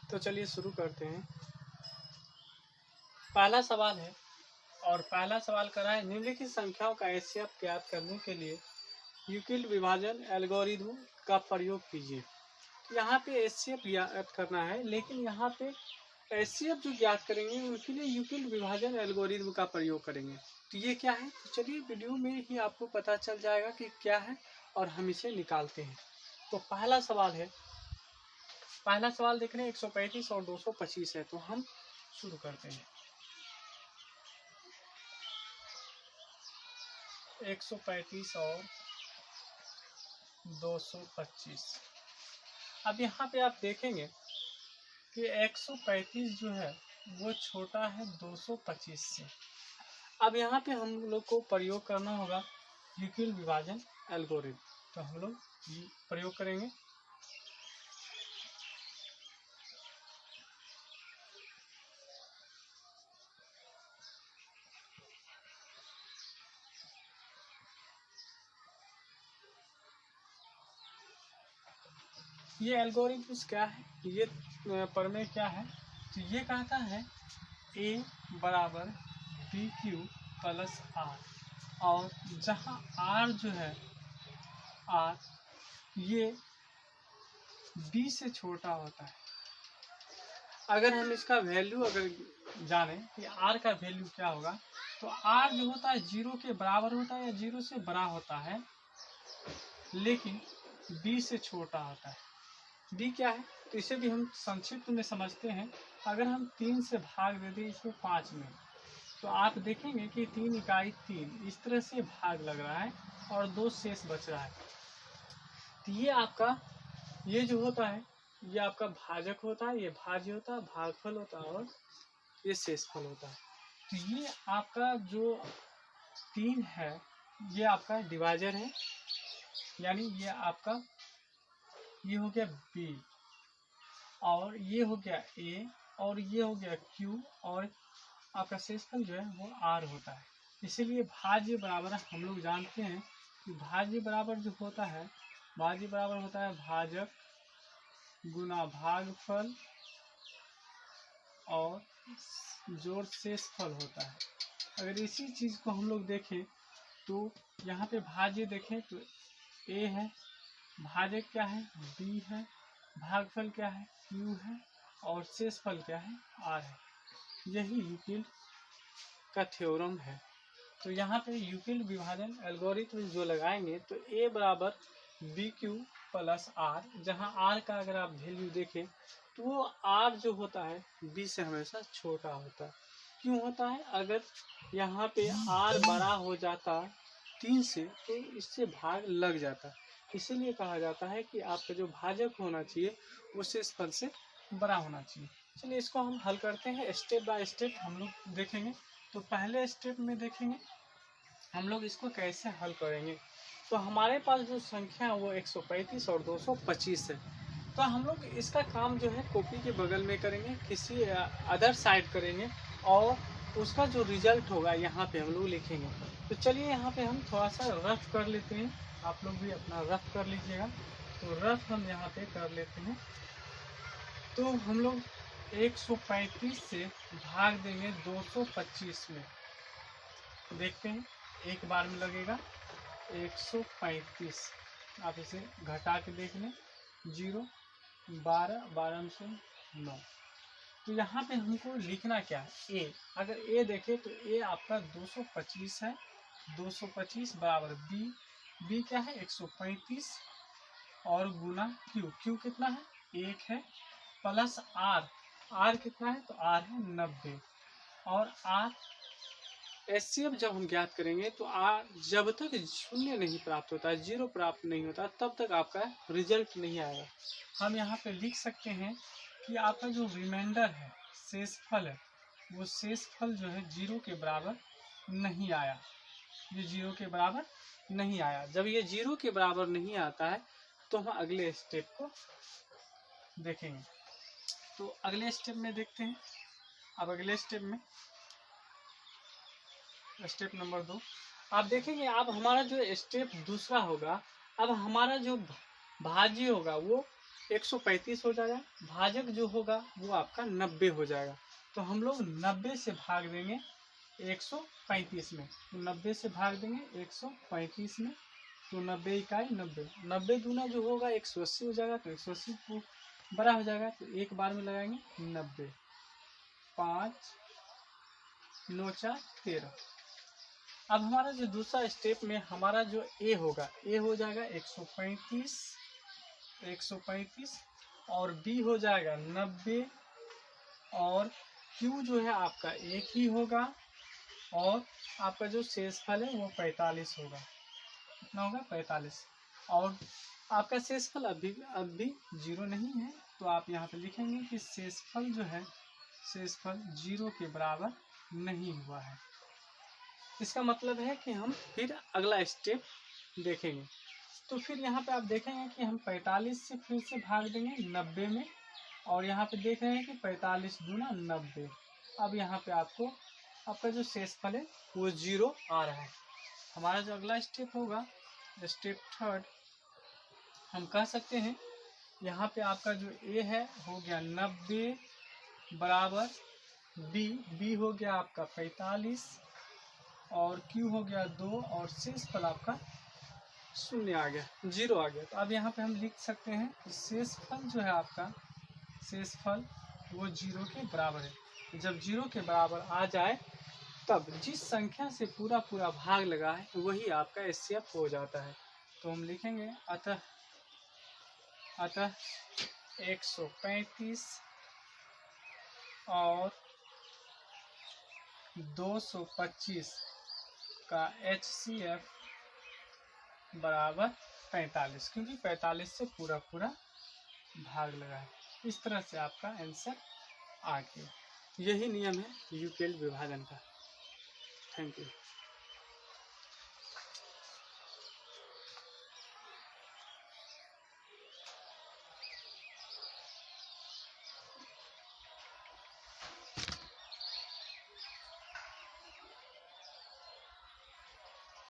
तो चलिए शुरू करते हैं। पहला सवाल है और पहला सवाल कर रहा है निम्नलिखित संख्याओं का एचसीएफ ज्ञात करने के लिए यूक्लिड विभाजन एल्गोरिथ्म का प्रयोग कीजिए। यहाँ पे एचसीएफ ज्ञात करना है, लेकिन यहाँ पे एचसीएफ जो ज्ञात करेंगे उनके लिए यूक्लिड विभाजन एल्गोरिथ्म का प्रयोग करेंगे। तो ये क्या है, तो चलिए वीडियो में ही आपको पता चल जाएगा कि क्या है और हम इसे निकालते हैं। तो पहला सवाल देख रहे हैं 135 और 225 है, तो हम शुरू करते हैं। 135 और 225। अब यहाँ पे आप देखेंगे कि 135 जो है वो छोटा है 225 से। अब यहाँ पे हम लोग को प्रयोग करना होगा यूक्लिड विभाजन एल्गोरिथ्म, तो हम लोग ये प्रयोग करेंगे। ये एल्गोरिथम क्या है, ये प्रमेय क्या है, तो ये कहता है A बराबर BQ प्लस R, और जहाँ R जो है R ये B से छोटा होता है। अगर हम इसका वैल्यू अगर जाने कि R का वैल्यू क्या होगा, तो R जो होता है 0 के बराबर होता है या 0 से बड़ा होता है, लेकिन B से छोटा होता है। B क्या है, तो इसे भी हम संक्षिप्त में समझते हैं। अगर हम 3 से भाग दे दें इसको 5 में, तो आप देखेंगे कि 3 इकाई 3 इस तरह से भाग लग रहा है और 2 शेष बच रहा है। तो ये आपका ये जो होता है ये आपका भाजक होता है, ये भाज्य होता है, भागफल होता है और ये शेषफल होता है। तो ये आपका जो 3 है ये आपका डिवाइजर है, यानी ये आपका ये हो गया B, और ये हो गया A, और ये हो गया Q, और आपका शेषफल जो है वो R होता है। इसीलिए भाज्य बराबर हम लोग जानते हैं कि भाज्य बराबर जो होता है, भाज्य बराबर होता है भाजक गुना भागफल और जोड़ शेषफल होता है। अगर इसी चीज को हम लोग देखें तो यहाँ पे भाज्य देखें तो A है, भाजक क्या है B है, भागफल क्या है Q है, और शेषफल क्या है R है। यही यूक्लिड का थ्योरम है। तो यहाँ पे यूक्लिड विभाजन एल्गोरिथ्म जो लगाएंगे तो A बराबर BQ प्लस R, जहाँ R का अगर आप वैल्यू देखें तो वो R जो होता है B से हमेशा छोटा होता है। क्यों होता है, अगर यहाँ पे R बड़ा हो जाता 3 से तो इससे भाग लग जाता, इसीलिए कहा जाता है कि आपका जो भाजक होना चाहिए वो शेषफल से बड़ा होना चाहिए। चलिए इसको हम हल करते हैं, स्टेप बाय स्टेप हम लोग देखेंगे। तो पहले स्टेप में देखेंगे हम लोग इसको कैसे हल करेंगे। तो हमारे पास जो संख्या है वो 135 और 225 है। तो हम लोग इसका काम जो है कॉपी के बगल में करेंगे, किसी अदर साइड करेंगे, और उसका जो रिजल्ट होगा यहाँ पे हम लोग लिखेंगे। तो चलिए यहाँ पे हम थोड़ा सा रफ कर लेते हैं, आप लोग भी अपना रफ कर लीजिएगा। तो रफ हम यहाँ पे कर लेते हैं। तो हम लोग 135 से भाग देंगे 225 में, देखते हैं एक बार में लगेगा 135। आप इसे घटा के देख लें, 0 12 12 से 9। तो यहाँ पे हमको लिखना क्या है, A। अगर A देखें तो A आपका 225 है, 225 बराबर B क्या है 135, और गुना Q कितना है 1 है, प्लस R कितना है, तो R है 90, और R एचसीएफ जब हम ज्ञात करेंगे तो जब तक 0 नहीं प्राप्त होता है, 0 प्राप्त नहीं होता, तब तक आपका रिजल्ट नहीं आएगा। हम यहाँ पे लिख सकते हैं कि आपका जो रिमाइंडर है शेषफल है वो शेषफल जो है 0 के बराबर नहीं आया, ये 0 के बराबर नहीं आया। जब ये 0 के बराबर नहीं आता है तो हम अगले स्टेप को देखेंगे। तो अगले स्टेप में देखते हैं। अब अगले स्टेप में स्टेप नंबर 2 आप देखेंगे। अब हमारा जो स्टेप दूसरा होगा, अब हमारा जो भाज्य होगा वो 135 हो जाएगा, भाजक जो होगा वो आपका 90 हो जाएगा। तो हम लोग 90 से भाग देंगे 135 में, तो 90 से भाग देंगे 135 में, तो 90 इकाई 90, 90 दूना जो होगा 180 हो जाएगा, तो 180 को बड़ा हो जाएगा, तो एक बार में लगाएंगे 90, 5 9 4 13। अब हमारा जो दूसरा स्टेप में हमारा जो ए होगा, ए हो जाएगा 135 और बी हो जाएगा 90 और क्यू जो है आपका एक ही होगा और आपका जो शेषफल है वो 45 होगा। कितना होगा? 45। और आपका शेषफल अभी 0 नहीं है, तो आप यहाँ पे लिखेंगे कि शेषफल जो है, शेषफल 0 के बराबर नहीं हुआ है। इसका मतलब है कि हम फिर अगला स्टेप देखेंगे। तो फिर यहाँ पे आप देखेंगे कि हम 45 से फिर से भाग देंगे 90 में, और यहाँ पे देख रहे हैं कि 45 दूना 90। अब यहाँ पे आपका जो शेषफल है वो 0 आ रहा है। हमारा जो अगला स्टेप होगा, स्टेप थर्ड, हम कह सकते हैं यहाँ पे आपका जो ए है हो गया 90 बराबर बी हो गया आपका 45 और क्यू हो गया 2 और शेषफल आपका 0 आ गया, 0 आ गया। तो अब यहाँ पे हम लिख सकते हैं कि शेषफल जो है आपका, शेषफल वो 0 के बराबर है। जब 0 के बराबर आ जाए तब जिस संख्या से पूरा भाग लगा है वही आपका एचसीएफ हो जाता है। तो हम लिखेंगे अतः 135 और 225 का एचसीएफ बराबर 45, क्योंकि 45 से पूरा भाग लगा है। इस तरह से आपका आंसर आ गया। यही नियम है यूपीएल विभाजन का। Thank you.